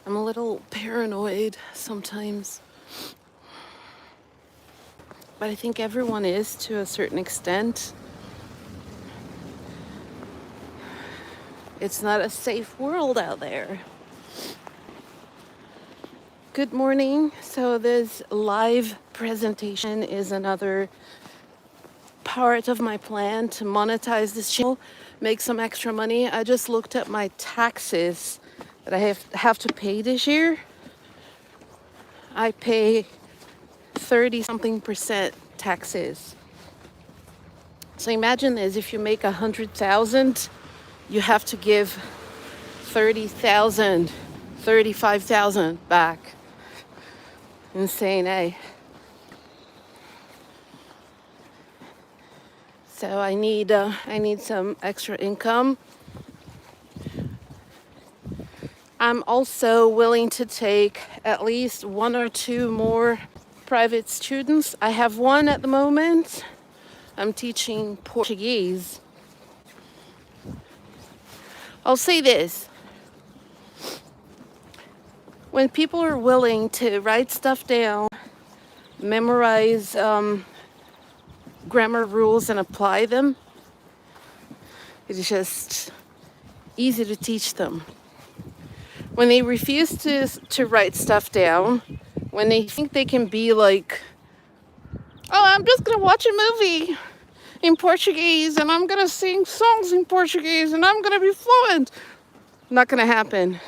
I'm a little paranoid sometimes, but I think everyone is to a certain extent. It's not a safe world out there. Good morning. So this live presentation is another part of my plan to monetize this channel, make some extra money. I just looked at my taxes that I have to pay this year. I pay 30 something percent taxes. So imagine this, if you make 100,000, you have to give 30,000, 35,000 back. Insane, eh? So I need some extra income. I'm also willing to take at least one or two more private students. I have one at the moment. I'm teaching Portuguese. I'll say this. When people are willing to write stuff down, memorize grammar rules and apply them, it's just easy to teach them. When they refuse to write stuff down, when they think they can be like, oh, I'm just gonna watch a movie in Portuguese and I'm gonna sing songs in Portuguese and I'm gonna be fluent, not gonna happen.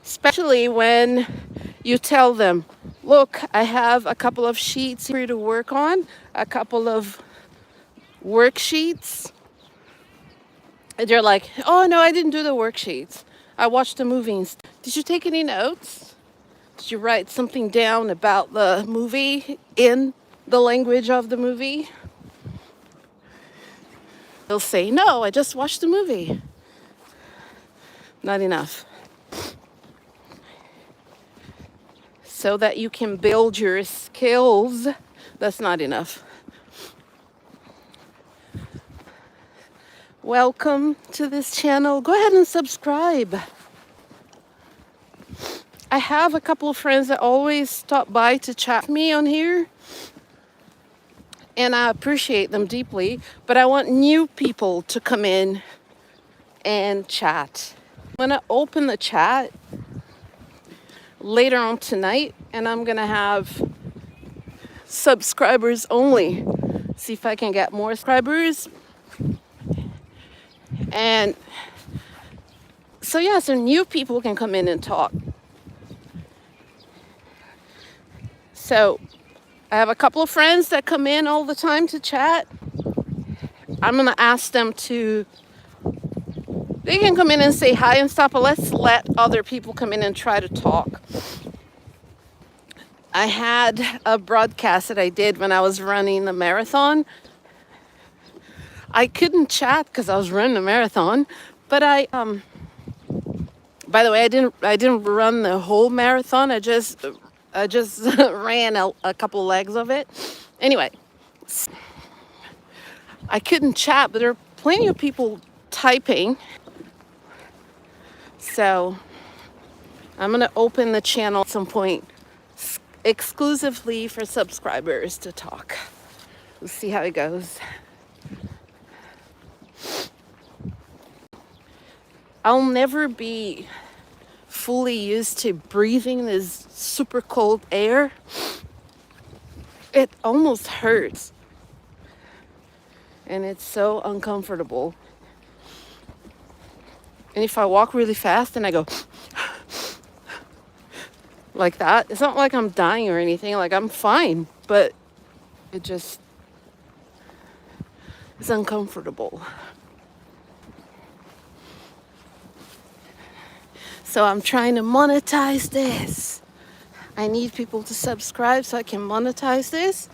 Especially when you tell them, look, I have a couple of sheets for you to work on, a couple of worksheets. And they're like, oh no, I didn't do the worksheets. I watched the movies. Did you take any notes? Did you write something down about the movie in the language of the movie? They'll say, no, I just watched the movie. Not enough. So that you can build your skills, that's not enough. Welcome to this channel. Go ahead and subscribe. I have a couple of friends that always stop by to chat with me on here, and I appreciate them deeply, but I want new people to come in and chat. I'm gonna open the chat later on tonight, and I'm gonna have subscribers only. See if I can get more subscribers. And so yeah, so new people can come in and talk. So I have a couple of friends that come in all the time to chat. I'm gonna ask them to, they can come in and say hi and stuff, but let's let other people come in and try to talk. I had a broadcast that I did when I was running the marathon. I couldn't chat because I was running a marathon, but by the way, I didn't run the whole marathon. I just ran a couple legs of it. Anyway, I couldn't chat, but there are plenty of people typing. So I'm gonna open the channel at some point exclusively for subscribers to talk. We'll see how it goes. I'll never be fully used to breathing this super cold air. It almost hurts. And it's so uncomfortable. And if I walk really fast and I go like that, it's not like I'm dying or anything, like I'm fine, but it just is uncomfortable. So I'm trying to monetize this. I need people to subscribe so I can monetize this.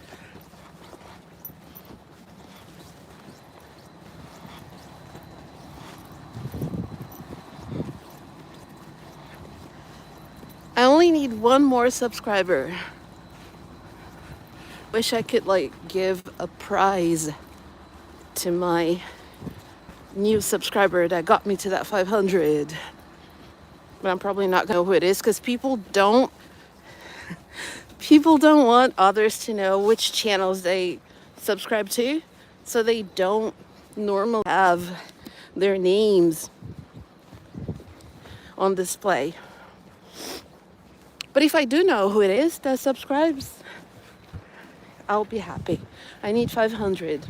I only need one more subscriber. Wish I could like give a prize to my new subscriber that got me to that 500. But I'm probably not gonna know who it is because people don't want others to know which channels they subscribe to, so they don't normally have their names on display. But if I do know who it is that subscribes, I'll be happy. I need 500.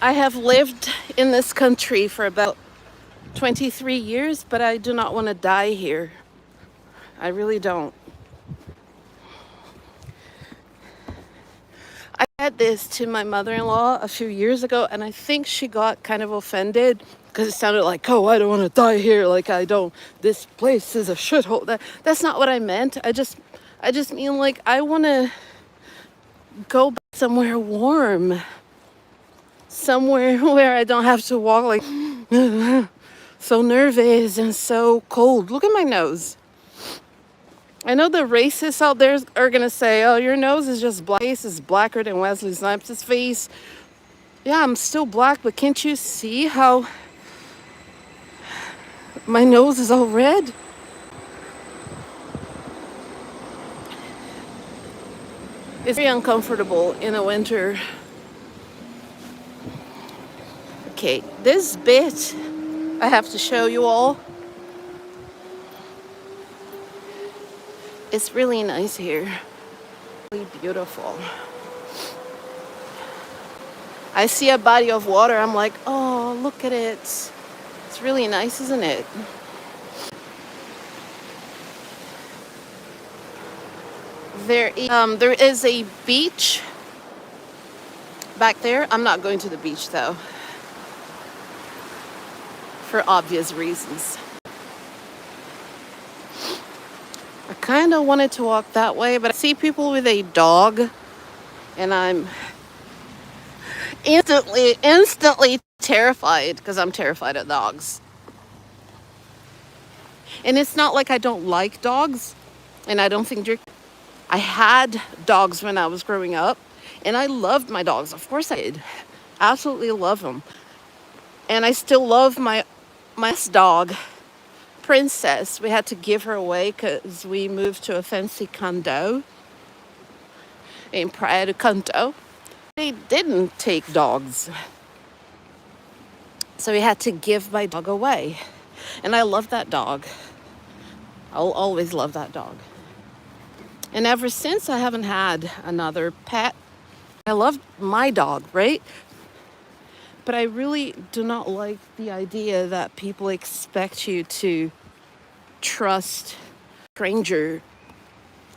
I have lived in this country for about 23 years, but I do not want to die here. I really don't. I had this to my mother-in-law a few years ago, and I think she got kind of offended because it sounded like, oh, I don't want to die here. Like, I don't, this place is a shithole. That's not what I meant. I just mean, like, I want to go back somewhere warm, somewhere where I don't have to walk like so nervous and so cold. Look at my nose. I know the racists out there are gonna say, "Oh, your nose is just black. Face is blacker than Wesley Snipes' face." Yeah, I'm still black, but can't you see how my nose is all red? It's very uncomfortable in the winter. Okay, this bit I have to show you all. It's really nice here. Really beautiful. I see a body of water. I'm like, oh, look at it. It's really nice, isn't it? There is a beach back there. I'm not going to the beach though, for obvious reasons. I kind of wanted to walk that way, but I see people with a dog, and I'm instantly terrified because I'm terrified of dogs. And it's not like I don't like dogs, and I don't think I had dogs when I was growing up, and I loved my dogs. Of course I did. Absolutely love them. And I still love my dog, Princess. We had to give her away because we moved to a fancy condo in Praia do Canto. They didn't take dogs, so we had to give my dog away. And I love that dog. I'll always love that dog. And ever since, I haven't had another pet. I love my dog, right? But I really do not like the idea that people expect you to trust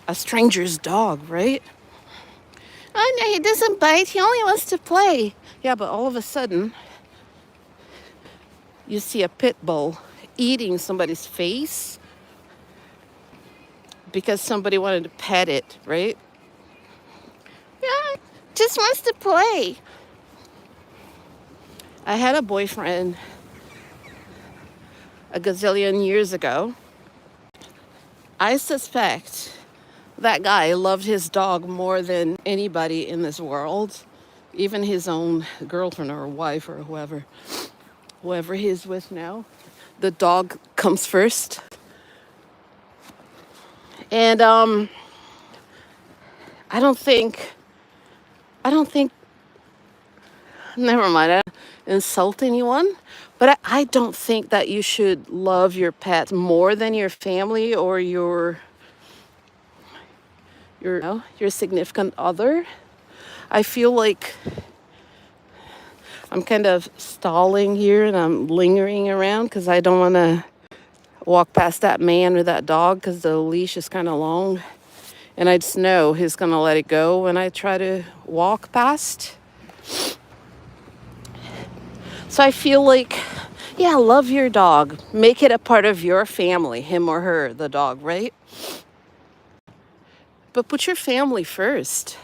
a stranger's dog, right? Oh no, he doesn't bite. He only wants to play. Yeah, but all of a sudden, you see a pit bull eating somebody's face because somebody wanted to pet it, right? Yeah, just wants to play. I had a boyfriend a gazillion years ago. I suspect that guy loved his dog more than anybody in this world, even his own girlfriend or wife or whoever he's with now. The dog comes first. And I don't think, never mind, I don't insult anyone, but I don't think that you should love your pet more than your family or your significant other. I feel like I'm kind of stalling here and I'm lingering around because I don't want to walk past that man with that dog because the leash is kind of long. And I just know he's going to let it go when I try to walk past. So I feel like, yeah, love your dog. Make it a part of your family, him or her, the dog, right? But put your family first.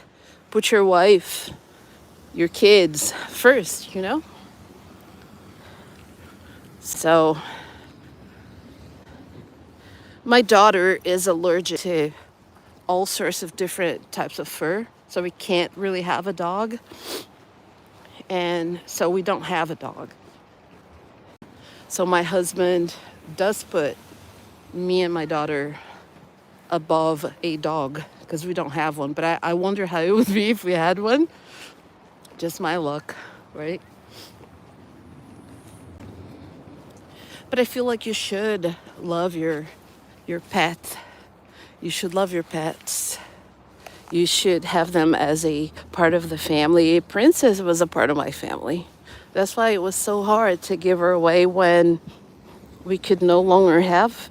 Put your wife, your kids first, So my daughter is allergic to all sorts of different types of fur, so we can't really have a dog. And so we don't have a dog. So my husband does put me and my daughter above a dog because we don't have one. But I wonder how it would be if we had one. Just my luck, right? But I feel like you should love your pet. You should love your pets. You should have them as a part of the family. Princess was a part of my family. That's why it was so hard to give her away when we could no longer have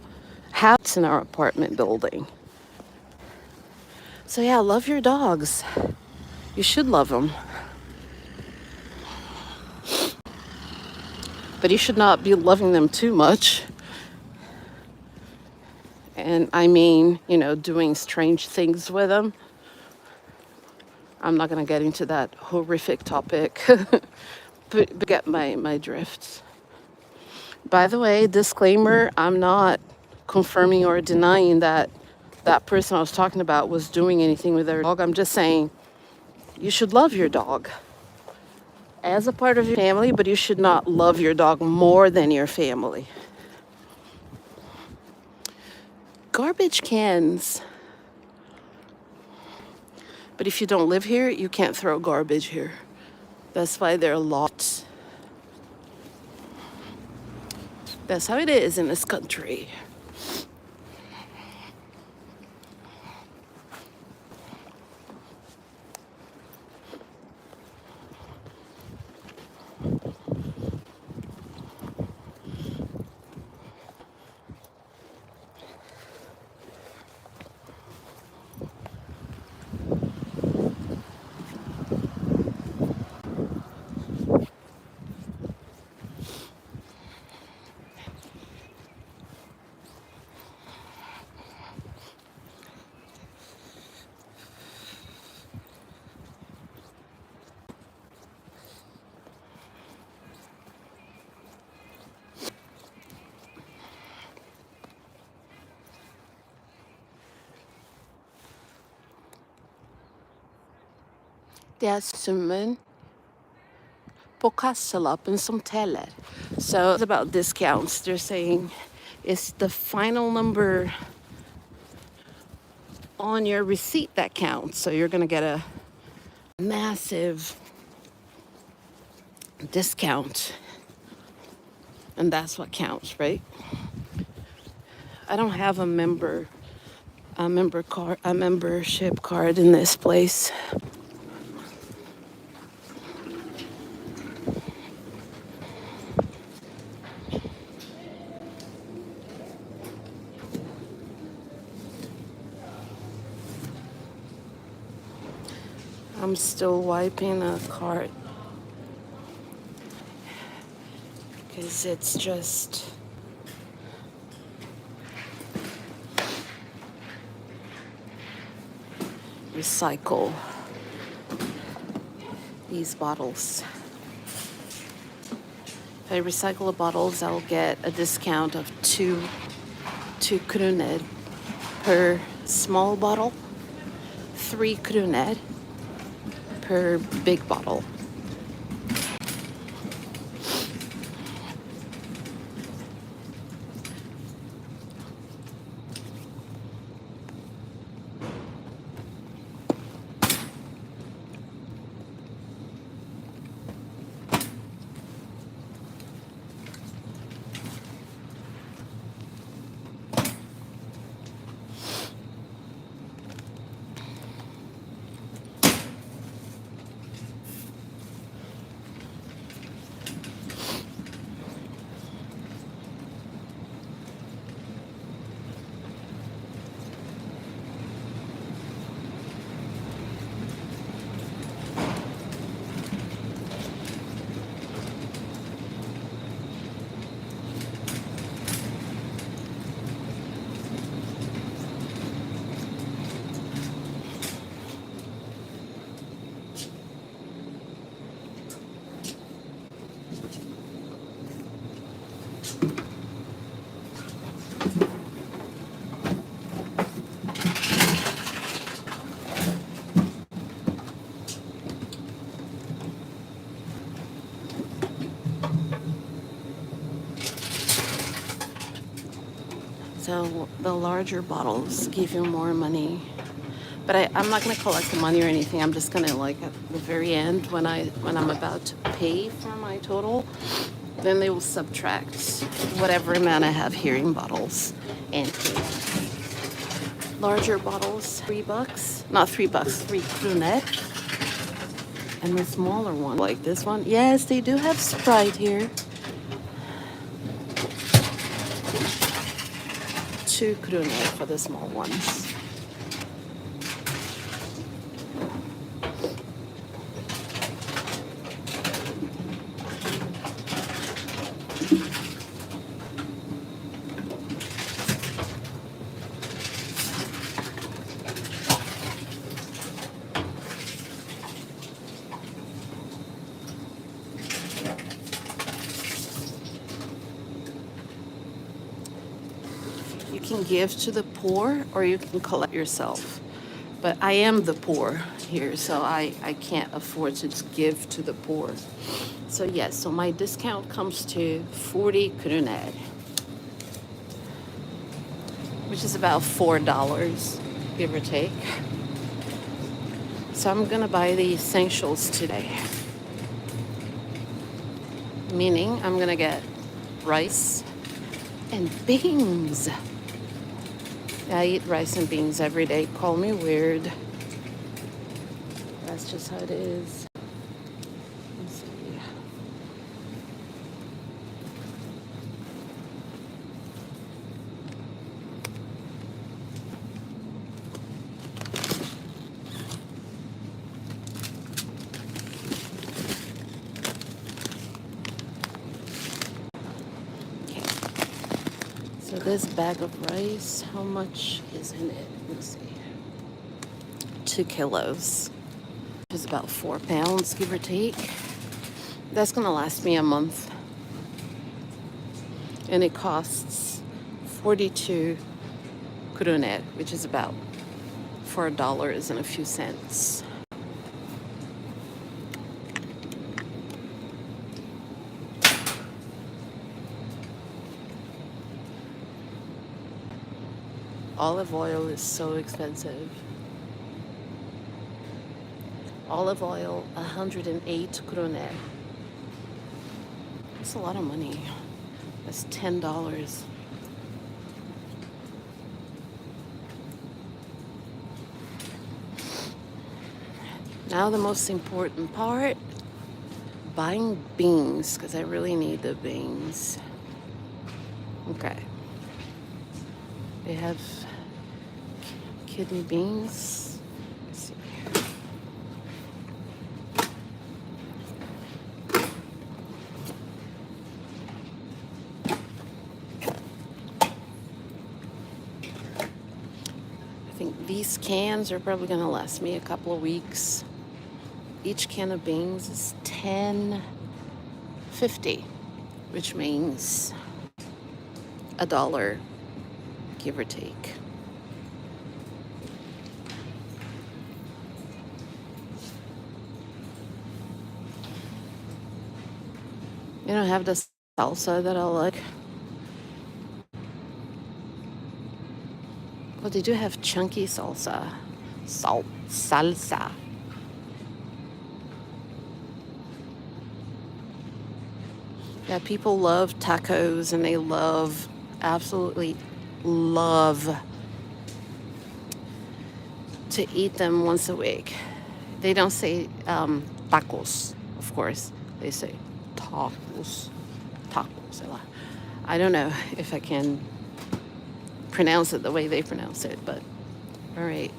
hats in our apartment building. So yeah, love your dogs. You should love them. But you should not be loving them too much. And I mean, doing strange things with them. I'm not going to get into that horrific topic, but get my drifts. By the way, disclaimer, I'm not confirming or denying that that person I was talking about was doing anything with their dog. I'm just saying you should love your dog as a part of your family, but you should not love your dog more than your family. Garbage cans. But if you don't live here, you can't throw garbage here. That's why there are lots. That's how it is in this country. Det är summan på kassalappen som teller. So it's about discounts. They're saying it's the final number on your receipt that counts. So you're going to get a massive discount. And that's what counts, right? I don't have a membership card in this place. I'm still wiping a cart because it's just recycle these bottles. If I recycle the bottles, I'll get a discount of two kronor per small bottle, 3 kronor per big bottle. So the larger bottles give you more money. But I'm not gonna collect the money or anything. I'm just gonna, like, at the very end, when I'm about to pay for my total, then they will subtract whatever amount I have here in bottles and pay. Larger bottles, $3. Not $3, 3 kroner. And the smaller one, like this one, yes, they do have Sprite here. 2 kroner for the small ones. You can give to the poor or you can collect yourself. But I am the poor here, so I can't afford to just give to the poor. So yes, so my discount comes to 40 kroner, which is about $4, give or take. So I'm gonna buy the essentials today. Meaning I'm gonna get rice and beans. I eat rice and beans every day. Call me weird. That's just how it is. Let's see. Okay. So this bag of rice, how much is in it? Let's see. 2 kilos, which is about 4 pounds, give or take. That's gonna last me a month. And it costs 42 kroner, which is about $4 and a few cents. Olive oil is so expensive. Olive oil, 108 kroner. That's a lot of money. That's $10. Now the most important part, buying beans, because I really need the beans. Okay. They have kidney beans. Let's see. I think these cans are probably going to last me a couple of weeks. Each can of beans is $10.50, which means $1, give or take. You don't have the salsa that I like. Oh, they do have chunky salsa. Salsa. Yeah, people love tacos and they absolutely love to eat them once a week. They don't say tacos, of course. They say tacos. I don't know if I can pronounce it the way they pronounce it, but all right.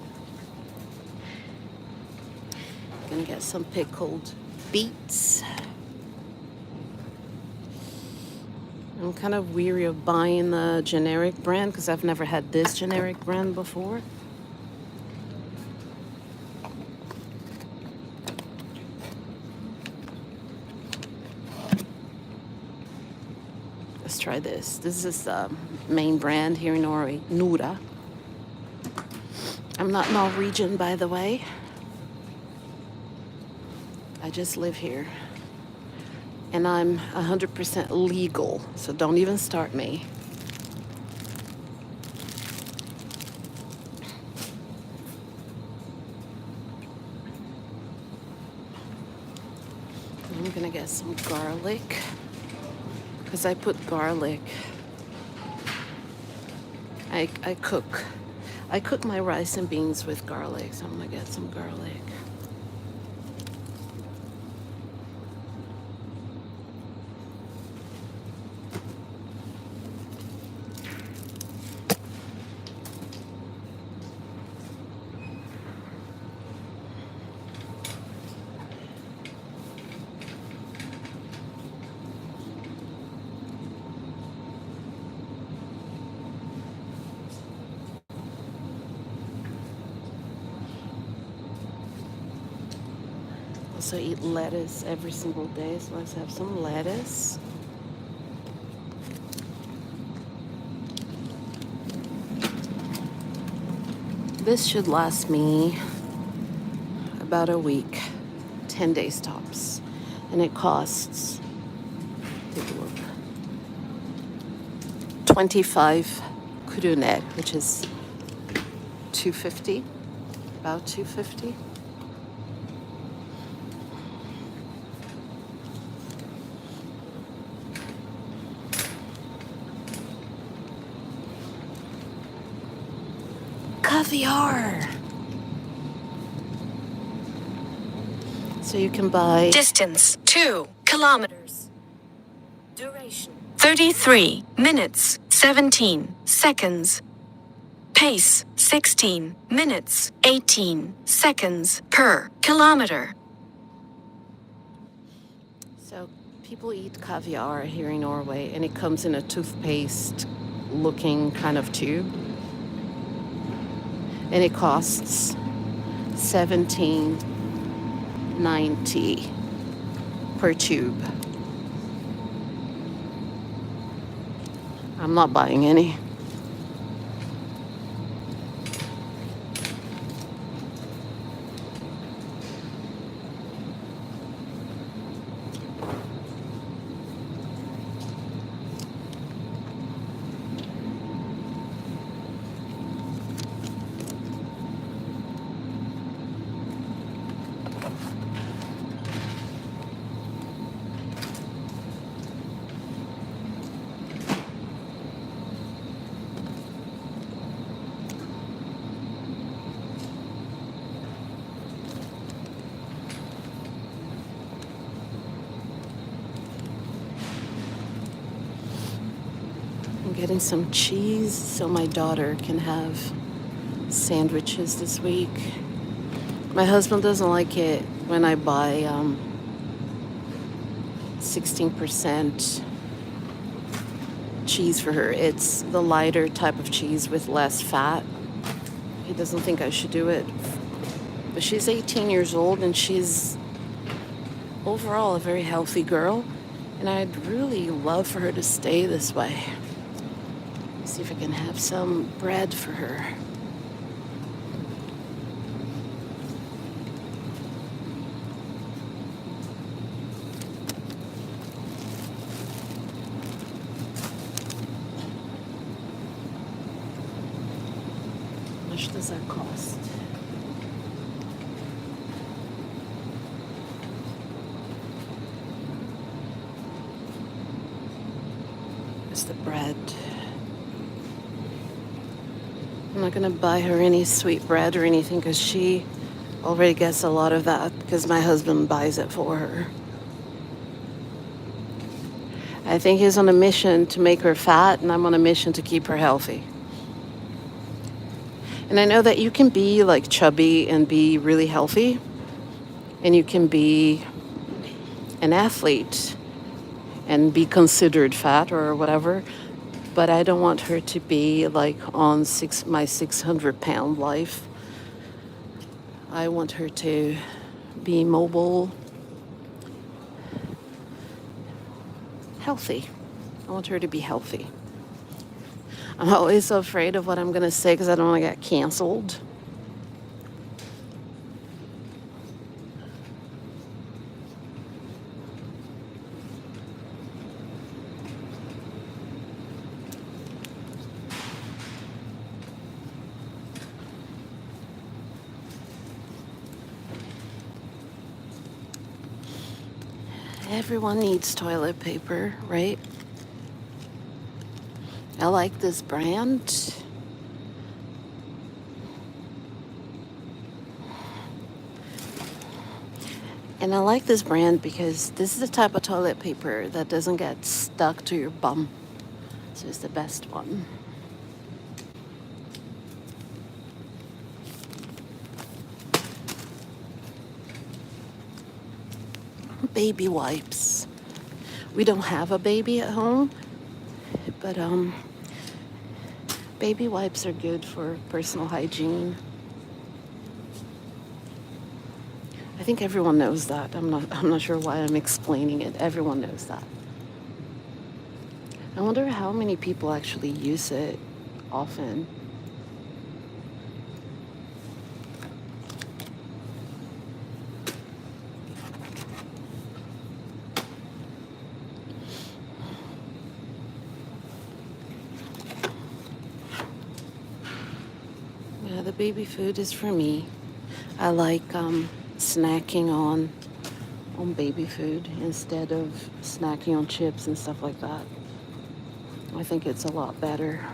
Gonna get some pickled beets. I'm kind of weary of buying the generic brand because I've never had this generic brand before. Let's try this. This is the main brand here in Norway, Nora. I'm not Norwegian, by the way. I just live here. And I'm 100% legal, so don't even start me. get some garlic, because I put garlic. I cook my rice and beans with garlic, so I'm gonna get some garlic. Also eat lettuce every single day, so let's have some lettuce. This should last me about a week, 10 days tops. And it costs, take a look, 25 kurunet, which is 250, about 250. Caviar. So you can buy distance 2 kilometers, duration 33 minutes 17 seconds, pace 16 minutes 18 seconds per kilometer. So people eat caviar here in Norway, and it comes in a toothpaste looking kind of tube. And it costs $17.90 per tube. I'm not buying any. I'm getting some cheese so my daughter can have sandwiches this week. My husband doesn't like it when I buy 16% cheese for her. It's the lighter type of cheese with less fat. He doesn't think I should do it. But she's 18 years old and she's overall a very healthy girl. And I'd really love for her to stay this way. See if I can have some bread for her. How much does that cost? There's the bread. I'm not gonna buy her any sweet bread or anything because she already gets a lot of that because my husband buys it for her. I think he's on a mission to make her fat and I'm on a mission to keep her healthy. And I know that you can be like chubby and be really healthy, and you can be an athlete and be considered fat or whatever. But I don't want her to be like on my 600-pound life. I want her to be mobile, healthy. I want her to be healthy. I'm always so afraid of what I'm going to say because I don't want to get canceled. Everyone needs toilet paper, right? I like this brand. And I like this brand because this is the type of toilet paper that doesn't get stuck to your bum. So it's the best one. Baby wipes. We don't have a baby at home, but baby wipes are good for personal hygiene. I think everyone knows that. I'm not sure why I'm explaining it. Everyone knows that. I wonder how many people actually use it often. Yeah, the baby food is for me. I like snacking on baby food instead of snacking on chips and stuff like that. I think it's a lot better.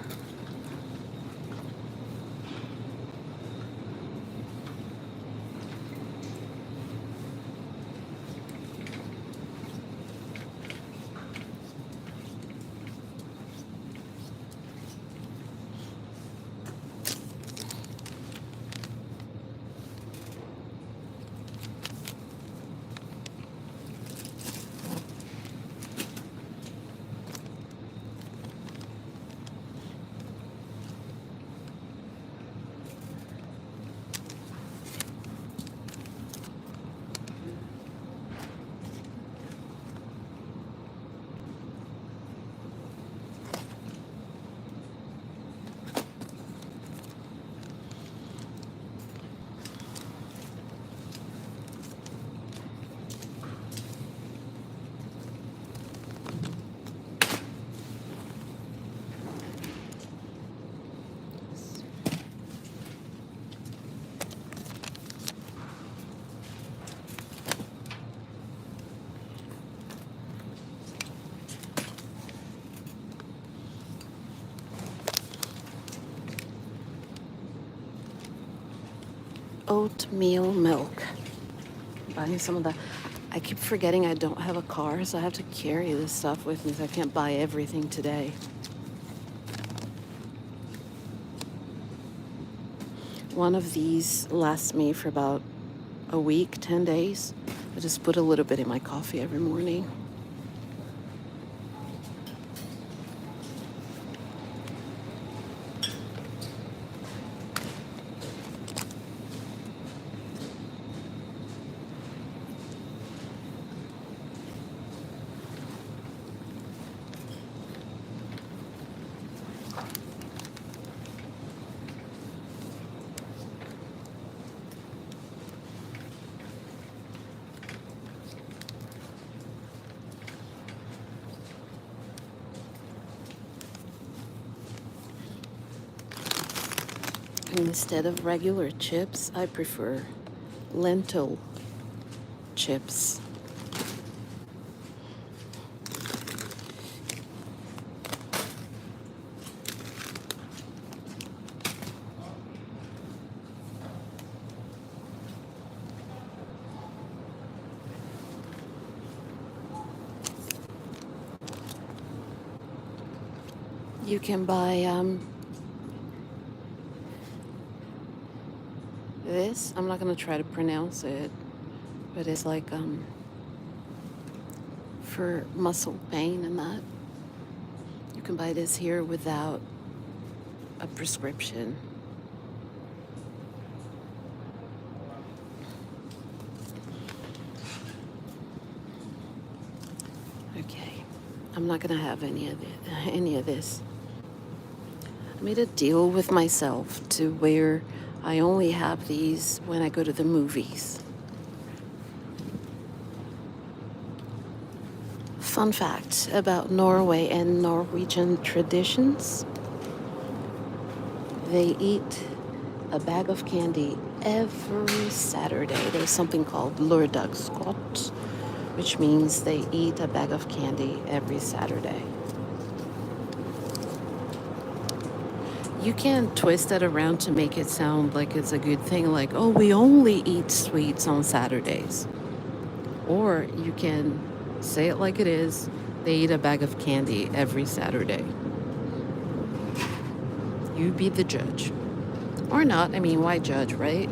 Oatmeal milk. Buying some of that. I keep forgetting I don't have a car, so I have to carry this stuff with me, so I can't buy everything today. One of these lasts me for about a week, 10 days. I just put a little bit in my coffee every morning. And instead of regular chips, I prefer lentil chips. You can buy this. I'm not gonna try to pronounce it, but it's like for muscle pain and that. You can buy this here without a prescription. Okay, I'm not gonna have any of this. I made a deal with myself to where I only have these when I go to the movies. Fun fact about Norway and Norwegian traditions: they eat a bag of candy every Saturday. There's something called lørdagsgodt, which means they eat a bag of candy every Saturday. You can twist it around to make it sound like it's a good thing, like, oh, we only eat sweets on Saturdays. Or you can say it like it is, they eat a bag of candy every Saturday. You be the judge. Or not, I mean, why judge, right?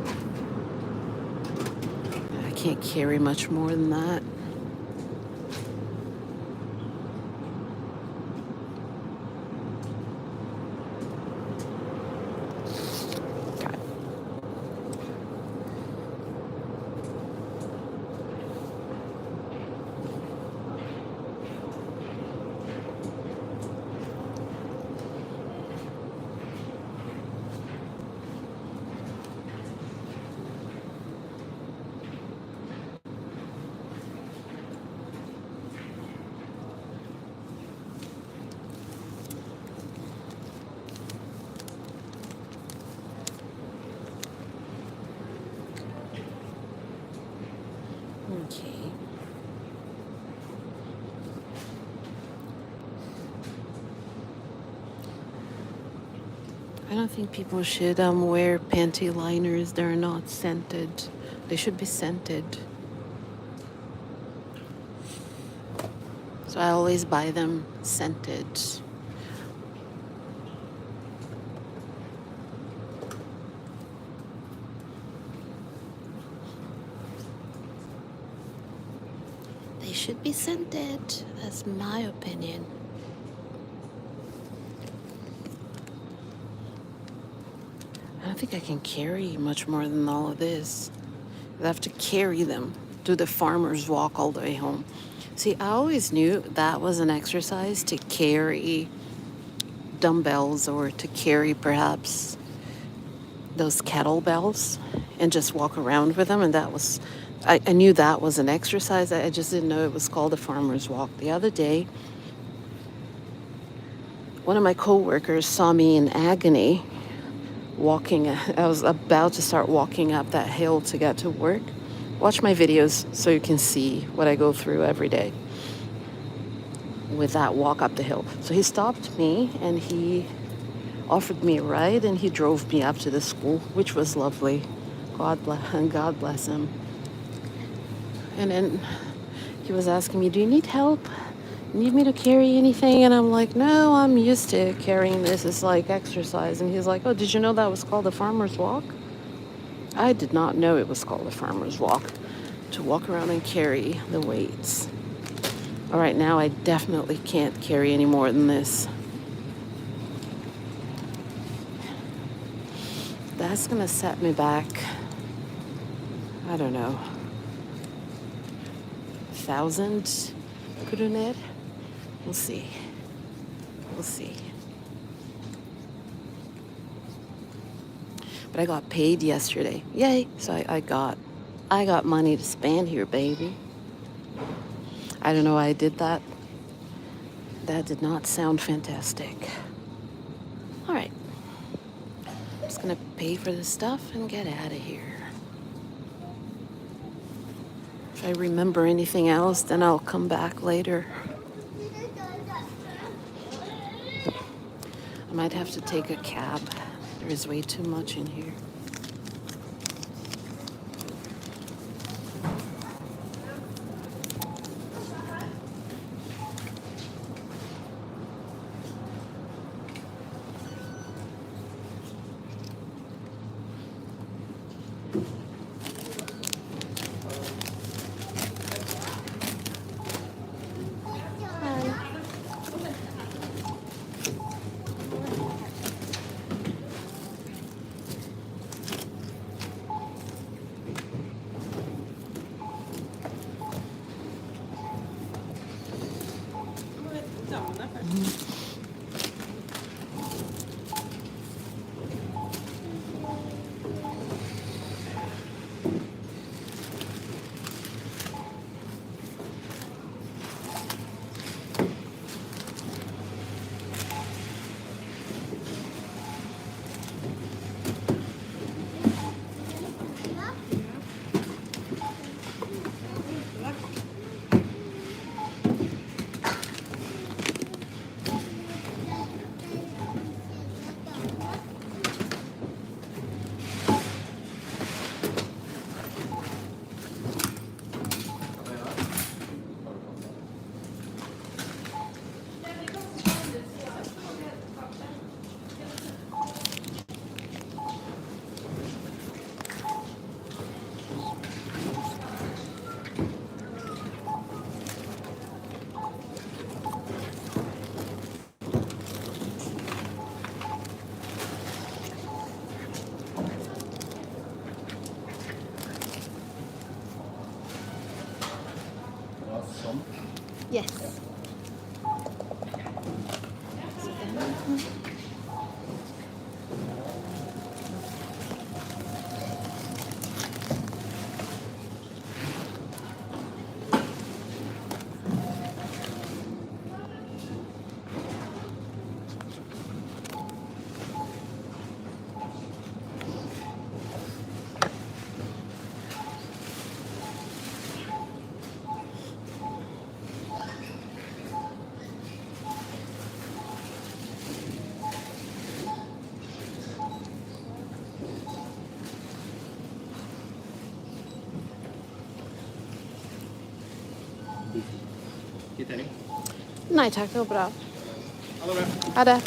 I can't carry much more than that. Okay. Okay. I don't think people should wear panty liners. They're not scented. They should be scented. So I always buy them scented. They should be scented. That's my opinion. I don't think I can carry much more than all of this. I have to carry them, do the farmer's walk all the way home. See, I always knew that was an exercise to carry dumbbells or to carry perhaps those kettlebells and just walk around with them. And that was, I knew that was an exercise. I just didn't know it was called a farmer's walk. The other day, one of my coworkers saw me in agony walking. I was about to start walking up that hill to get to work. Watch my videos so you can see what I go through every day with that walk up the hill. So he stopped me and he offered me a ride and he drove me up to the school, which was lovely. God bless him. And then he was asking me, do you need help? Need me to carry anything? And I'm like, no, I'm used to carrying this. It's like exercise. And he's like, oh, did you know that was called a farmer's walk? I did not know it was called a farmer's walk, to walk around and carry the weights. All right, now I definitely can't carry any more than this. That's gonna set me back, I don't know, 1,000 kroner? We'll see. We'll see. But I got paid yesterday. Yay! So I got money to spend here, baby. I don't know why I did that. That did not sound fantastic. All right. I'm just gonna pay for this stuff and get out of here. If I remember anything else, then I'll come back later. I might have to take a cab. There is way too much in here. Nej tack, det var bra. Ha det bra. Ha det.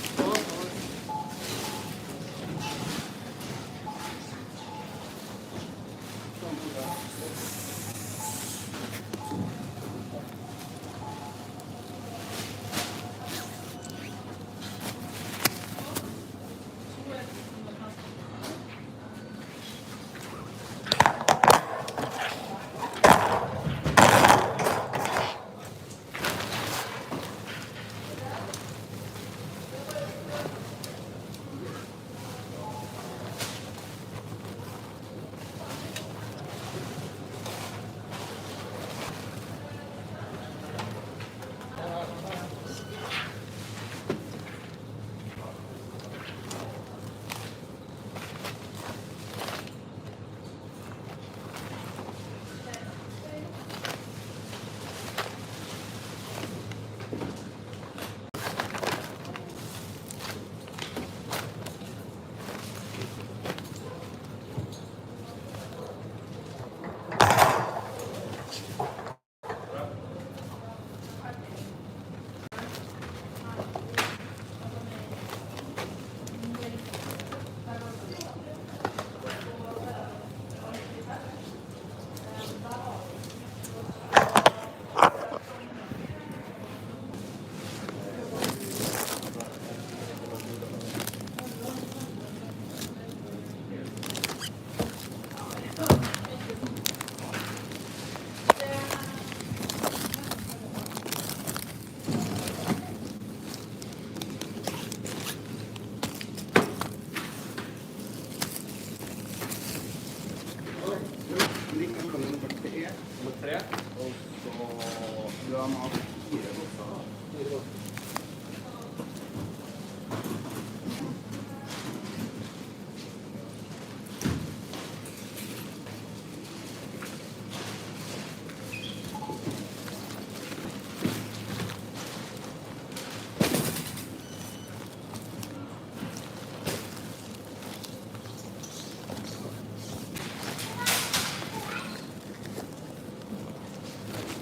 Nummer 3. Og så du har mat 4 bokstaver.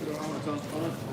Bra, Alexander.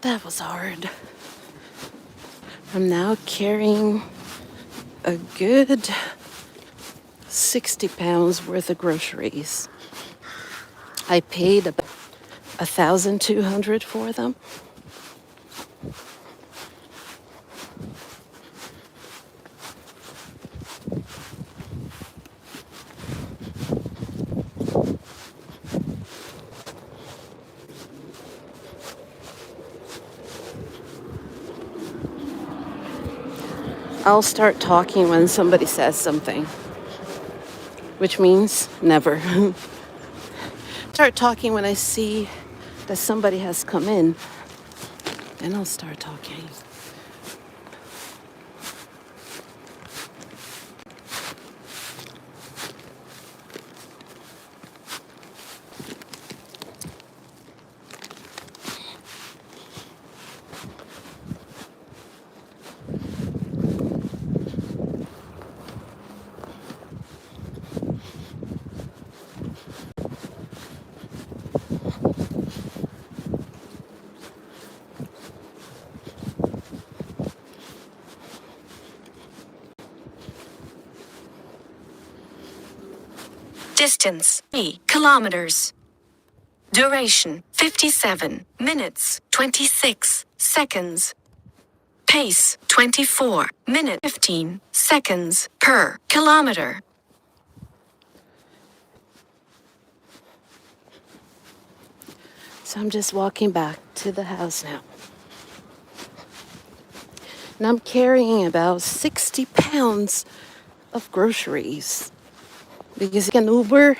That was hard. I'm now carrying a good 60 pounds worth of groceries. I paid about 1,200 for them. I'll start talking when somebody says something, which means never. Start talking when I see that somebody has come in, then I'll start talking. Distance 3 kilometers. Duration 57 minutes 26 seconds. Pace 24 minutes 15 seconds per kilometer. So I'm just walking back to the house now. And I'm carrying about 60 pounds of groceries. Because an Uber,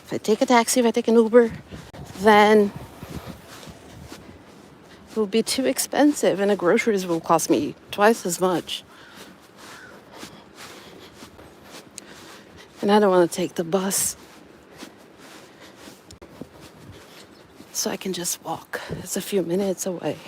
if I take a taxi, if I take an Uber, then it will be too expensive and the groceries will cost me twice as much. And I don't want to take the bus. So I can just walk. It's a few minutes away.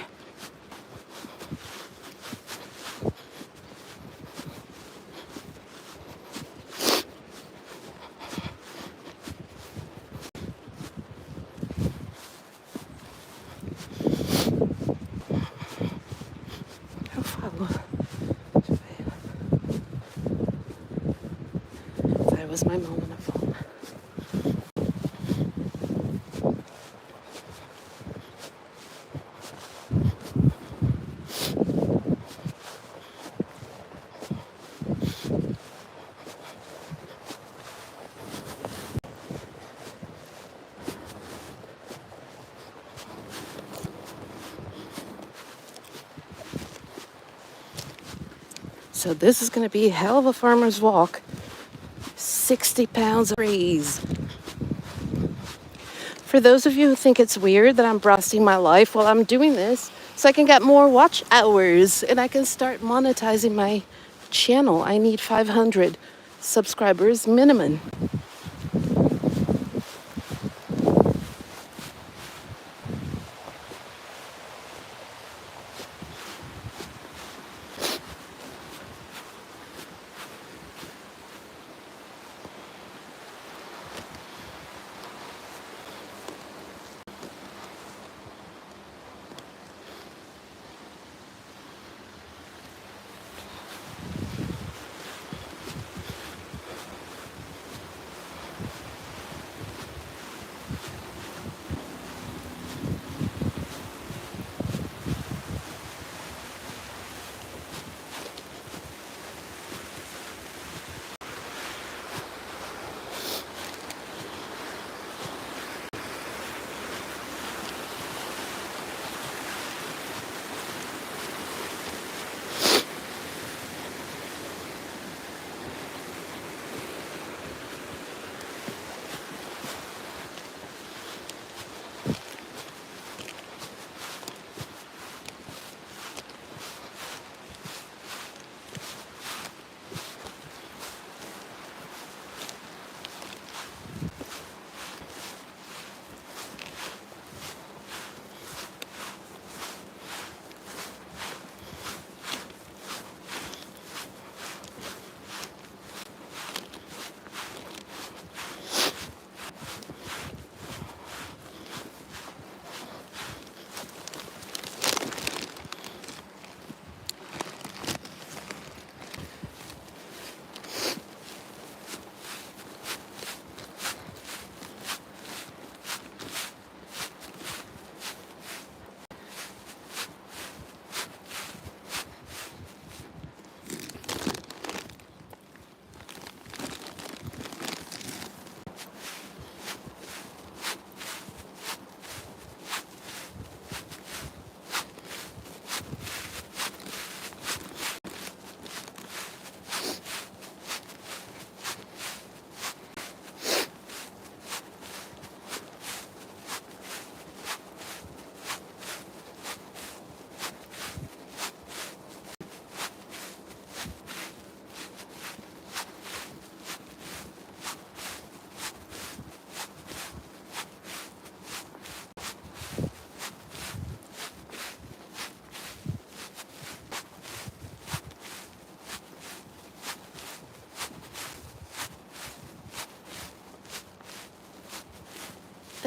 That was my mom on the phone. So this is going to be a hell of a farmer's walk. 60 pounds of trees. For those of you who think it's weird that I'm broadcasting my life, well, I'm doing this so I can get more watch hours and I can start monetizing my channel. I need 500 subscribers minimum.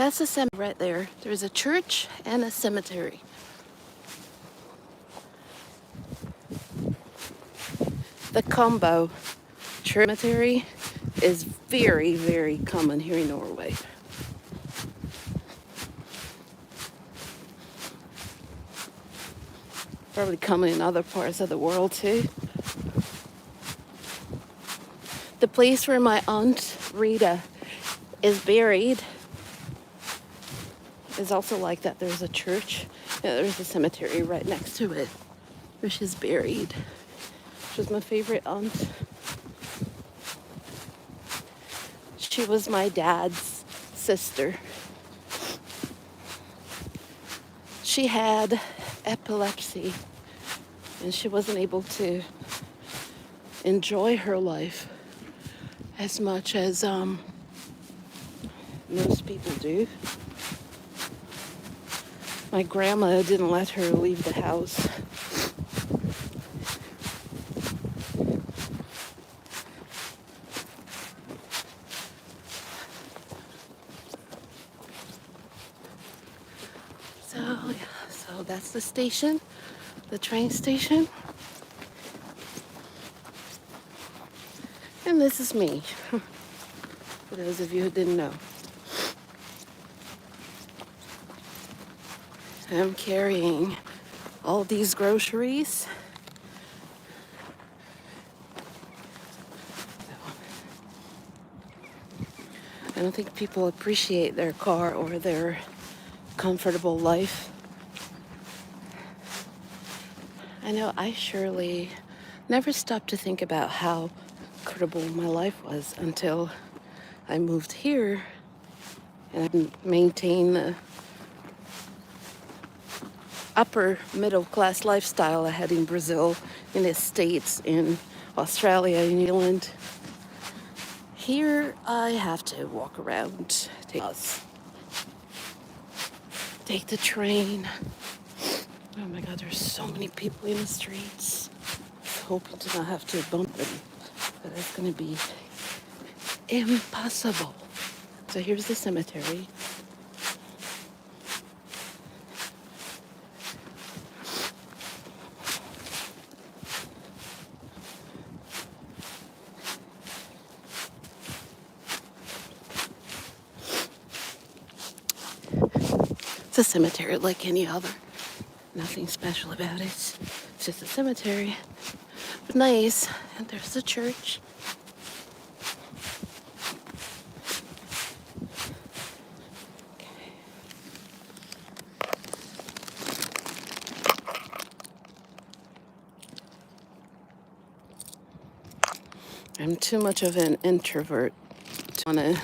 That's a cemetery right there. There's a church and a cemetery. The combo cemetery is very, very common here in Norway. Probably common in other parts of the world too. The place where my aunt Rita is buried is also like that. There's a church, and there's a cemetery right next to it where she's buried. She was my favorite aunt. She was my dad's sister. She had epilepsy and she wasn't able to enjoy her life as much as most people do. My grandma didn't let her leave the house. So yeah, so that's the station, the train station. And this is me, for those of you who didn't know. I'm carrying all these groceries. I don't think people appreciate their car or their comfortable life. I know I surely never stopped to think about how comfortable my life was until I moved here and I maintain the upper middle class lifestyle I had in Brazil, in the States, in Australia, in New Zealand. Here I have to walk around, take bus, take the train. Oh my God, there's so many people in the streets. Hoping to not have to bump them, but it's gonna be impossible. So here's the cemetery. It's a cemetery like any other. Nothing special about it. It's just a cemetery. But nice. And there's the church. I'm too much of an introvert to want to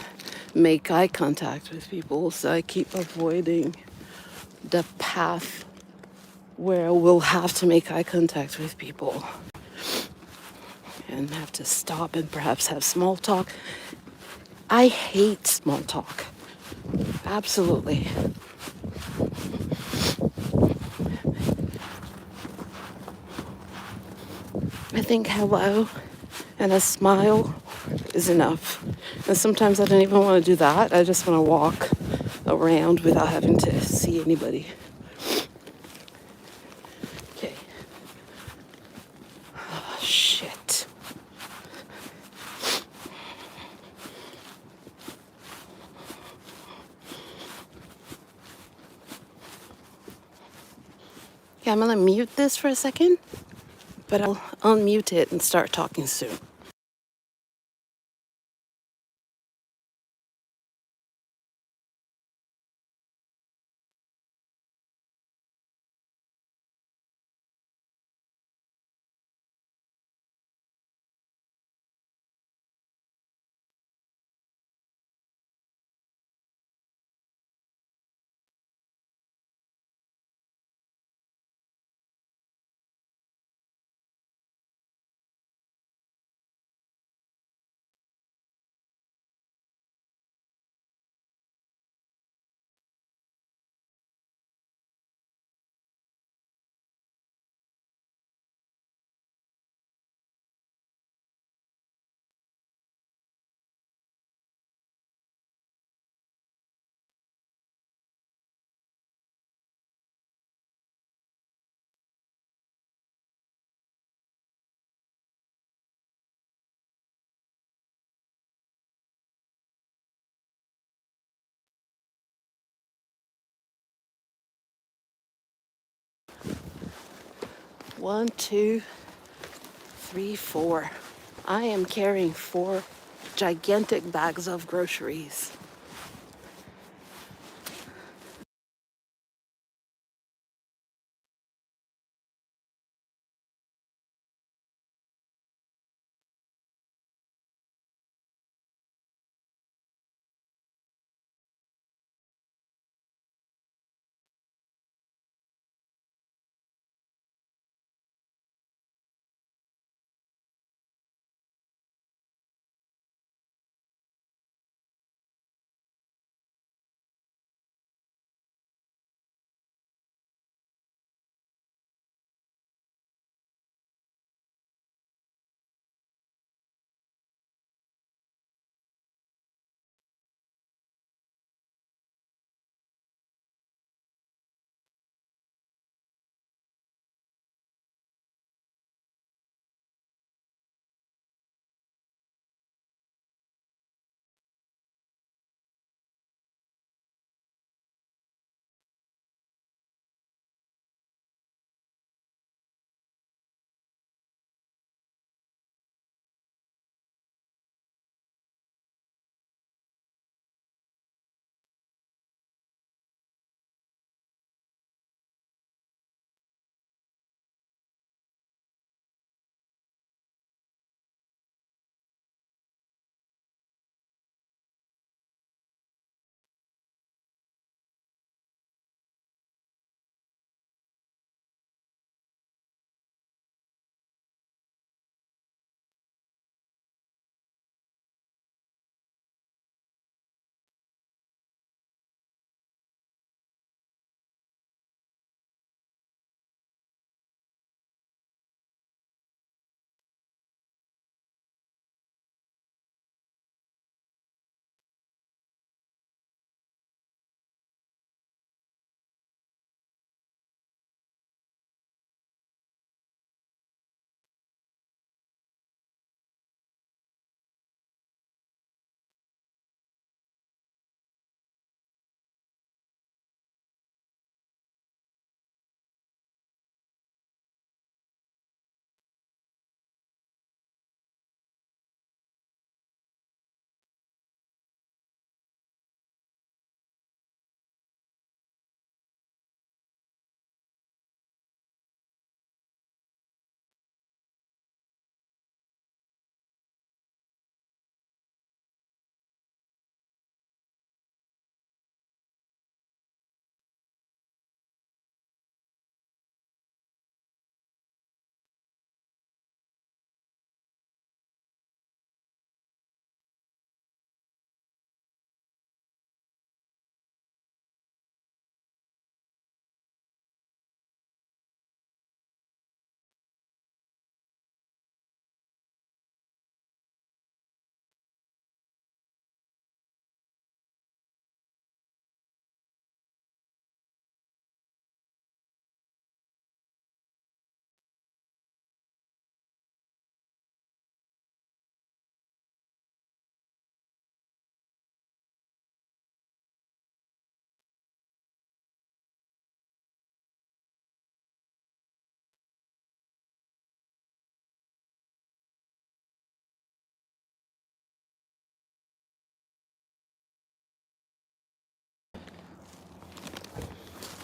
make eye contact with people, so I keep avoiding the path where I will have to make eye contact with people and have to stop and perhaps have small talk. I hate small talk. Absolutely. I think hello and a smile is enough. And sometimes I don't even want to do that. I just want to walk around without having to see anybody. Okay. Oh, shit. Okay, I'm going to mute this for a second, but I'll unmute it and start talking soon. 1, 2, 3, 4. I am carrying 4 gigantic bags of groceries.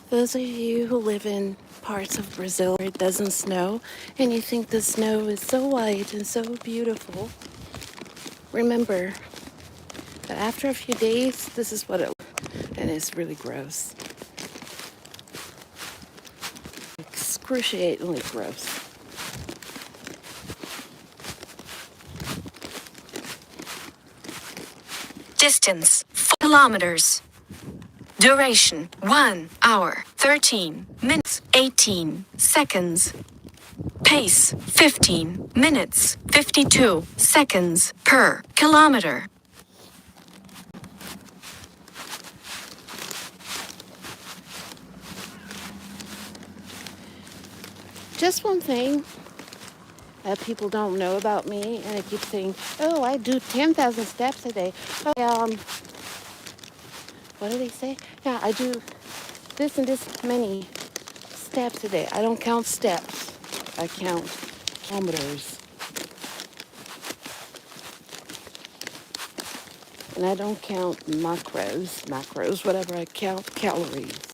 Those of you who live in parts of Brazil where it doesn't snow and you think the snow is so white and so beautiful, remember that after a few days, this is what it looks like, and it's really gross. Excruciatingly gross. Distance 4 kilometers. Duration 1 hour 13 minutes 18 seconds. Pace 15 minutes 52 seconds per kilometer. Just one thing that people don't know about me, and I keep saying, oh, I do 10,000 steps a day. Oh, what do they say? Yeah, I do this and this many steps a day. I don't count steps. I count kilometers. And I don't count macros, whatever. I count calories.